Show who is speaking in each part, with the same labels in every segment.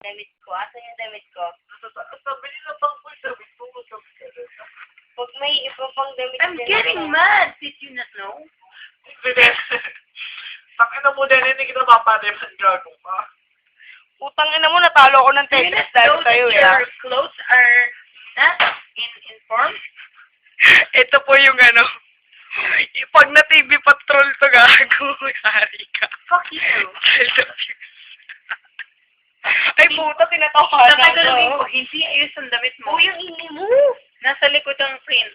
Speaker 1: Damit ko. Asan yung damit ko?
Speaker 2: Sabi nila pang full damit mo.
Speaker 1: Pag may iba pang damit
Speaker 3: I'm getting mad. Did you not know?
Speaker 2: Pakita mo din, hindi kita mapaniman gago pa.
Speaker 1: Utang ina mo, natalo ako ng
Speaker 3: Do you
Speaker 1: Tetris
Speaker 3: not
Speaker 1: dahil
Speaker 3: know that
Speaker 1: sa'yo eh.
Speaker 3: your clothes are not in form?
Speaker 1: Ito po yung ano. Pag na TV Patrol to gago, hari ka.
Speaker 3: Fuck you.
Speaker 1: Child abuse. Ay puta, tinatawanan ko.
Speaker 3: Tagalogin ko, hindi ayos ang damit mo.
Speaker 1: Yung ini mo.
Speaker 3: Nasa likod ang print.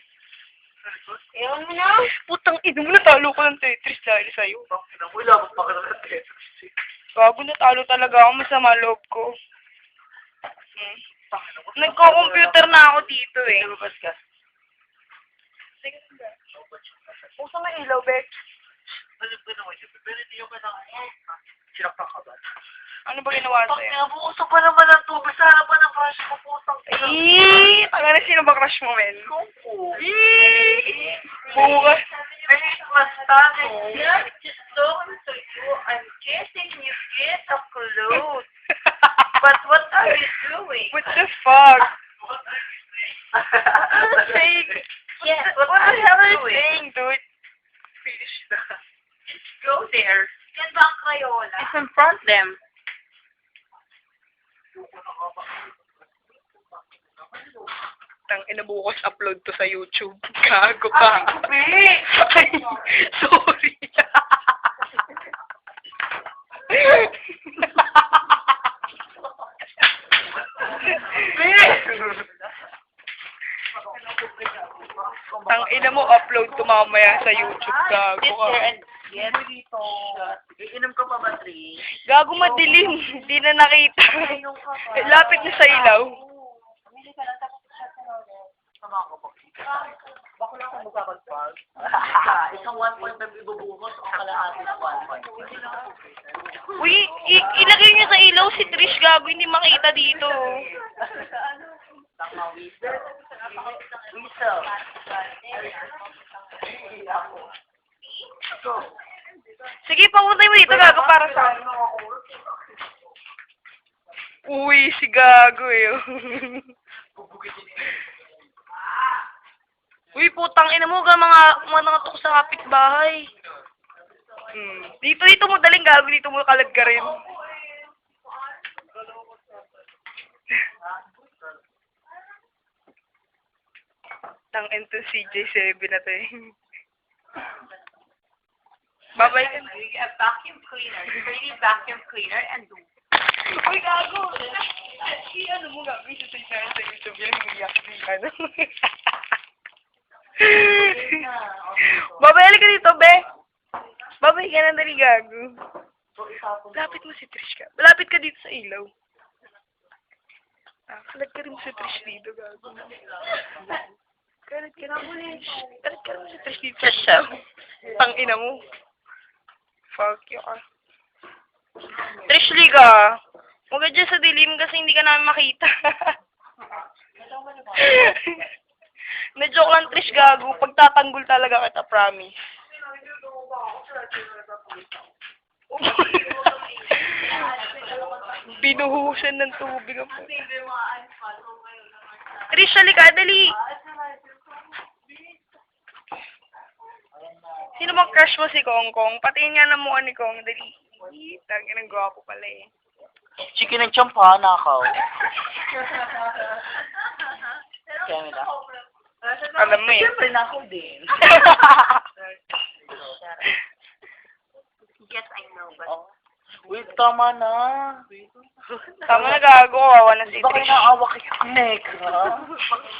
Speaker 1: Ewan mo na. Putang ina mo, natalo ko ng Tetris dahil sa'yo.
Speaker 2: Pakita mo, labang pa ka ng Tetris.
Speaker 1: Gago, natalo talaga ako, masama loob ko. Nagko-computer na ako dito eh.
Speaker 2: Lumabas ka.
Speaker 1: Pusa may ilaw, Bex.
Speaker 2: Alam ko naman yun, pero hindi yung sinaktak ka ba?
Speaker 1: Ano ba ginawa sa'yo?
Speaker 2: Nabuuso pa naman ang tubig sa harapan ng crush ko, putang
Speaker 1: Eh, taga na sino ba crush mo, men? Bukas.
Speaker 3: Yeah, just talking to you. I'm guessing you get a clothes. But what are you doing?
Speaker 1: What the fuck? I'm saying,
Speaker 3: Yes,
Speaker 1: what the hell are you saying, dude?
Speaker 2: Finish na.
Speaker 3: Just go there.
Speaker 1: Yan ba ang Crayola?
Speaker 3: Just confront them.
Speaker 1: Tang ina bukas upload to sa YouTube. Gago ka. Ay, sorry. Tang ina mo upload to mamaya sa YouTube. Gago ka.
Speaker 3: Yes, dito.
Speaker 2: Iinom ka pa ba, Tri?
Speaker 1: Gago madilim. Hindi na nakita. Lapit na sa ilaw.
Speaker 2: Sama ka ba? Bako lang kung magkakagpag. Isang 1.5 ibubuhos o kalahati ng 1.5.
Speaker 1: Uy, ilagay niyo sa ilaw si Trish. Gago, hindi makita dito.
Speaker 2: Tama, whistle. Whistle.
Speaker 1: Sige, papuntay mo dito, Gago, para sa akin. Uy, si Gago eh. Uy, putang ina mo, mga tok sa kapitbahay. Dito mo daling Gago, dito mo kalag ka rin. Tang ento CJ7 na to eh. Babay ka na.
Speaker 3: A vacuum cleaner. Pretty vacuum cleaner and do.
Speaker 1: Uy, Gago! Ano mo Gago? Isasay sa YouTube yan. Iyak din ano. Babay ka dito, be. Babay ka na dali, Gago. Lapit mo si Trish ka. Malapit ka dito sa ilaw. Kalag ka rin mo si Trish dito, Gago. Kalag ka rin mo si Trish dito sa show. Tangina mo. Fuck you, ah. Trish Liga. Huwag ka dyan sa dilim kasi hindi ka namin makita. Na-joke lang, Trish, Gago. Pagtatanggol talaga kita, promise. Binuhusan ng tubig ako. Trish, halika, dali. Sino bang crush mo si Kong Kong? Patingin nga na mukha ni Kong, dali. Tangin ang gwapo pala eh.
Speaker 2: Chicken and champa, nakaw. Kaya nila.
Speaker 1: Alam mo eh.
Speaker 2: Siyempre na ako din.
Speaker 3: Yes, I know, but...
Speaker 2: Uy, tama na.
Speaker 1: Tama na, Gago. Kawawa na si
Speaker 2: Di ba kayo
Speaker 1: Trish.
Speaker 2: naawa kay Negra?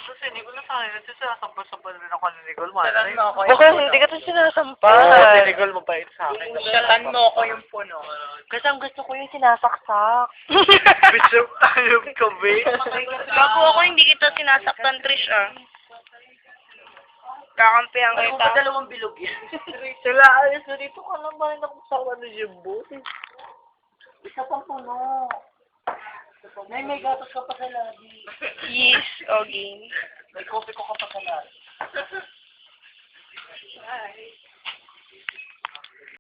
Speaker 2: Kasi hindi ko na sana yun. Sinasampal-sampal rin ako ni Nicole.
Speaker 1: Baka hindi ka ito sinasampal.
Speaker 2: Si Nicole mabait sa akin.
Speaker 3: Shatan mo ko yung puno.
Speaker 2: Kasi ang gusto ko yung sinasaksak. Bishop, ayaw ka, babe.
Speaker 1: Gago ako, hindi kita sinasaktan, Trish, ah. Kakampihan
Speaker 2: Ay,
Speaker 1: kita.
Speaker 2: dalawang bilog yan. Sila, alis na dito ka lang ba rin ako sa ano Jimbo? Isa pang puno. May gatos ka pa sa labi.
Speaker 1: Yes, okay.
Speaker 2: May coffee ko ka pa sa labi.